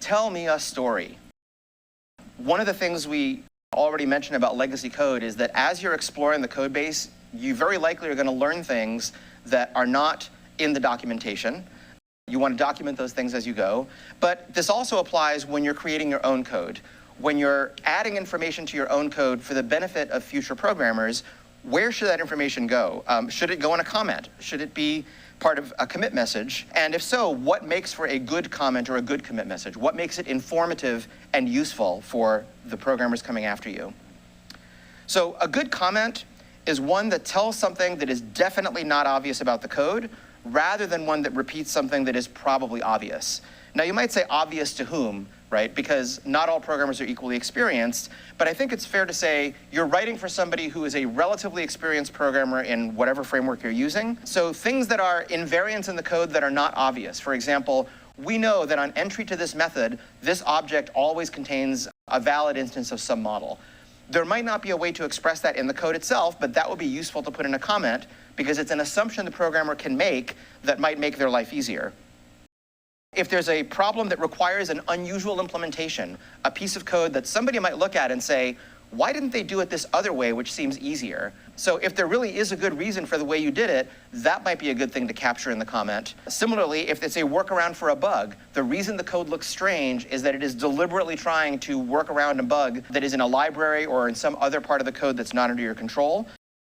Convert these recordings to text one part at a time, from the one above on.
tell me a story. One of the things we already mentioned about legacy code is that as you're exploring the code base, you very likely are going to learn things that are not in the documentation. You want to document those things as you go. But this also applies when you're creating your own code. When you're adding information to your own code for the benefit of future programmers, where should that information go? Should it go in a comment? Should it be part of a commit message? And if so, what makes for a good comment or a good commit message? What makes it informative and useful for the programmers coming after you? So a good comment is one that tells something that is definitely not obvious about the code, rather than one that repeats something that is probably obvious. Now, you might say obvious to whom, right? Because not all programmers are equally experienced, but I think it's fair to say you're writing for somebody who is a relatively experienced programmer in whatever framework you're using. So things that are invariants in the code that are not obvious. For example, we know that on entry to this method, this object always contains a valid instance of some model. There might not be a way to express that in the code itself, but that would be useful to put in a comment because it's an assumption the programmer can make that might make their life easier. If there's a problem that requires an unusual implementation, a piece of code that somebody might look at and say, why didn't they do it this other way, which seems easier? So if there really is a good reason for the way you did it, that might be a good thing to capture in the comment. Similarly, if it's a workaround for a bug, the reason the code looks strange is that it is deliberately trying to work around a bug that is in a library or in some other part of the code that's not under your control,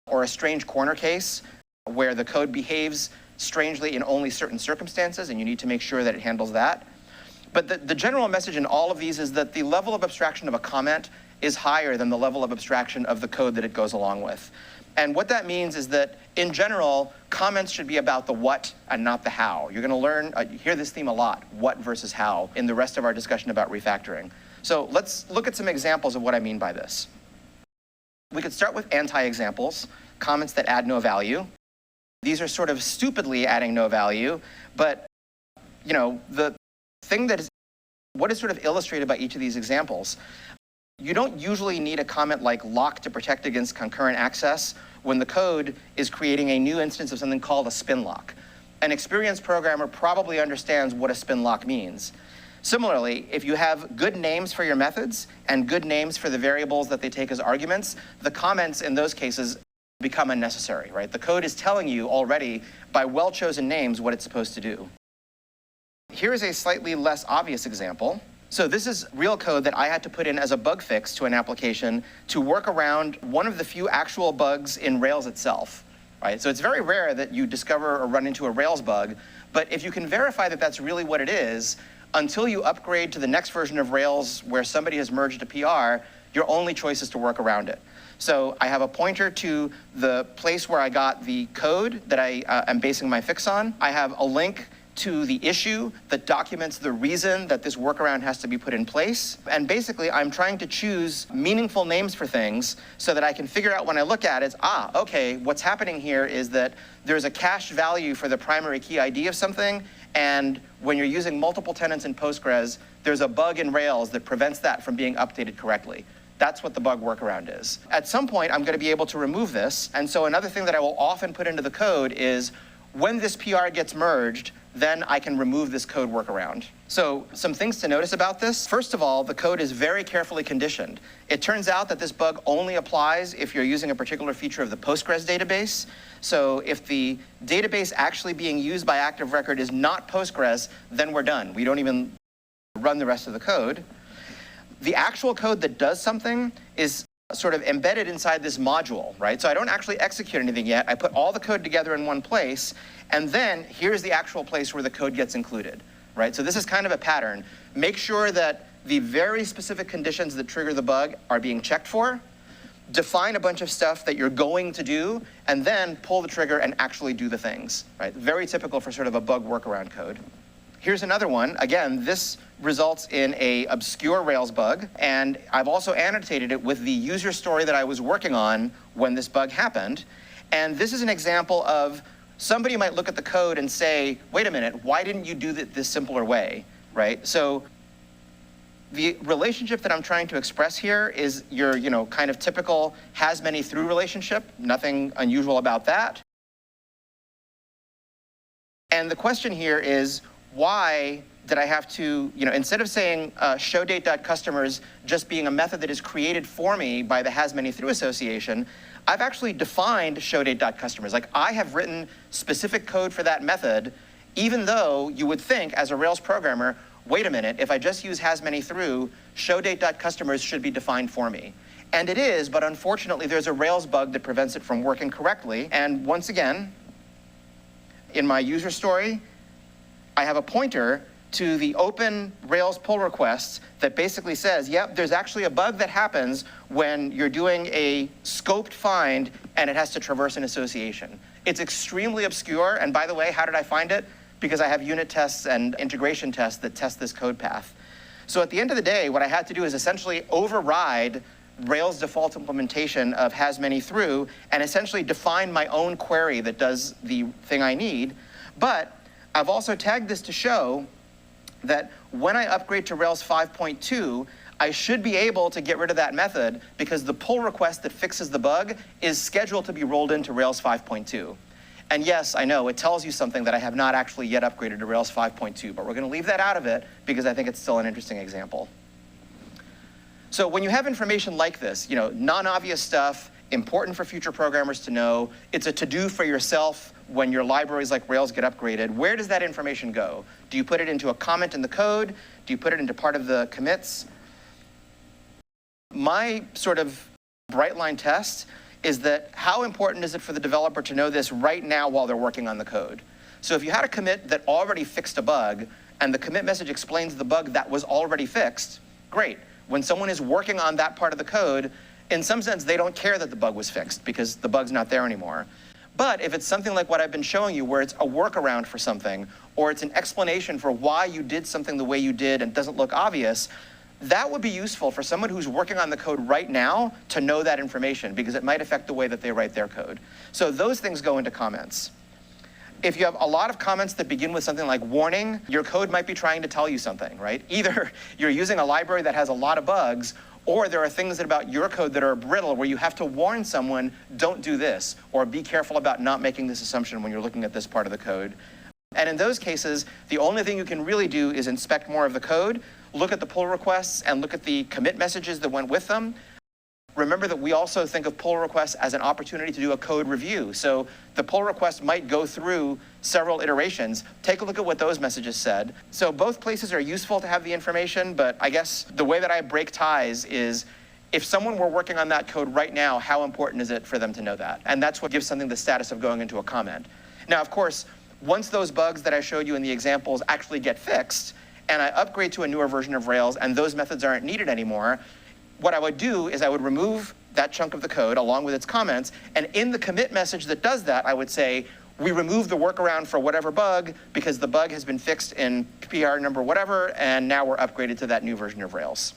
or a strange corner case where the code behaves strangely in only certain circumstances, and you need to make sure that it handles that. But the general message in all of these is that the level of abstraction of a comment is higher than the level of abstraction of the code that it goes along with. And what that means is that, in general, comments should be about the what and not the how. You're going to learn, hear this theme a lot, what versus how, in the rest of our discussion about refactoring. So let's look at some examples of what I mean by this. We could start with anti-examples, comments that add no value. These are sort of stupidly adding no value, but the thing that is, what is sort of illustrated by each of these examples, you don't usually need a comment like lock to protect against concurrent access when the code is creating a new instance of something called a spin lock. An experienced programmer probably understands what a spin lock means. Similarly, if you have good names for your methods and good names for the variables that they take as arguments, the comments in those cases become unnecessary, right? The code is telling you already by well-chosen names what it's supposed to do. Here's a slightly less obvious example. So this is real code that I had to put in as a bug fix to an application to work around one of the few actual bugs in Rails itself, right? So it's very rare that you discover or run into a Rails bug, but if you can verify that that's really what it is, until you upgrade to the next version of Rails where somebody has merged a PR, your only choice is to work around it. So I have a pointer to the place where I got the code that I am basing my fix on. I have a link to the issue that documents the reason that this workaround has to be put in place. And basically, I'm trying to choose meaningful names for things so that I can figure out when I look at it, okay, what's happening here is that there's a cached value for the primary key ID of something, and when you're using multiple tenants in Postgres, there's a bug in Rails that prevents that from being updated correctly. That's what the bug workaround is. At some point, I'm going to be able to remove this, and so another thing that I will often put into the code is when this PR gets merged, then I can remove this code workaround. So some things to notice about this. First of all, the code is very carefully conditioned. It turns out that this bug only applies if you're using a particular feature of the Postgres database. So if the database actually being used by Active Record is not Postgres, then we're done. We don't even run the rest of the code. The actual code that does something is sort of embedded inside this module, right? So I don't actually execute anything yet. I put all the code together in one place, and then here's the actual place where the code gets included, right? So this is kind of a pattern. Make sure that the very specific conditions that trigger the bug are being checked for, define a bunch of stuff that you're going to do, and then pull the trigger and actually do the things, right? Very typical for sort of a bug workaround code. Here's another one. Again, this results in an obscure Rails bug, and I've also annotated it with the user story that I was working on when this bug happened. And this is an example of somebody might look at the code and say, wait a minute, why didn't you do it this simpler way, right? So the relationship that I'm trying to express here is your kind of typical has many through relationship, nothing unusual about that. And the question here is, why that I have to, instead of saying showDate.customers just being a method that is created for me by the HasManyThrough association, I've actually defined showDate.customers. Like, I have written specific code for that method, even though you would think, as a Rails programmer, wait a minute, if I just use HasManyThrough, showDate.customers should be defined for me. And it is, but unfortunately, there's a Rails bug that prevents it from working correctly. And once again, in my user story, I have a pointer to the open Rails pull requests that basically says, yep, there's actually a bug that happens when you're doing a scoped find and it has to traverse an association. It's extremely obscure, and by the way, how did I find it? Because I have unit tests and integration tests that test this code path. So at the end of the day, what I had to do is essentially override Rails default implementation of HasManyThrough and essentially define my own query that does the thing I need. But I've also tagged this to show that when I upgrade to Rails 5.2, I should be able to get rid of that method because the pull request that fixes the bug is scheduled to be rolled into Rails 5.2. And yes, I know, it tells you something that I have not actually yet upgraded to Rails 5.2, but we're going to leave that out of it because I think it's still an interesting example. So when you have information like this, non-obvious stuff, important for future programmers to know, it's a to-do for yourself when your libraries like Rails get upgraded, where does that information go? Do you put it into a comment in the code? Do you put it into part of the commits? My sort of bright line test is that how important is it for the developer to know this right now while they're working on the code? So if you had a commit that already fixed a bug, and the commit message explains the bug that was already fixed, great. When someone is working on that part of the code, in some sense, they don't care that the bug was fixed because the bug's not there anymore. But if it's something like what I've been showing you, where it's a workaround for something, or it's an explanation for why you did something the way you did and it doesn't look obvious, that would be useful for someone who's working on the code right now to know that information because it might affect the way that they write their code. So those things go into comments. If you have a lot of comments that begin with something like warning, your code might be trying to tell you something, right? Either you're using a library that has a lot of bugs, or there are things about your code that are brittle where you have to warn someone, don't do this, or be careful about not making this assumption when you're looking at this part of the code. And in those cases, the only thing you can really do is inspect more of the code, look at the pull requests, and look at the commit messages that went with them. Remember that we also think of pull requests as an opportunity to do a code review. So the pull request might go through several iterations. Take a look at what those messages said. So both places are useful to have the information, but I guess the way that I break ties is if someone were working on that code right now, how important is it for them to know that? And that's what gives something the status of going into a comment. Now, of course, once those bugs that I showed you in the examples actually get fixed, and I upgrade to a newer version of Rails, and those methods aren't needed anymore, what I would do is I would remove that chunk of the code along with its comments, and in the commit message that does that, I would say, we remove the workaround for whatever bug because the bug has been fixed in PR number whatever, and now we're upgraded to that new version of Rails.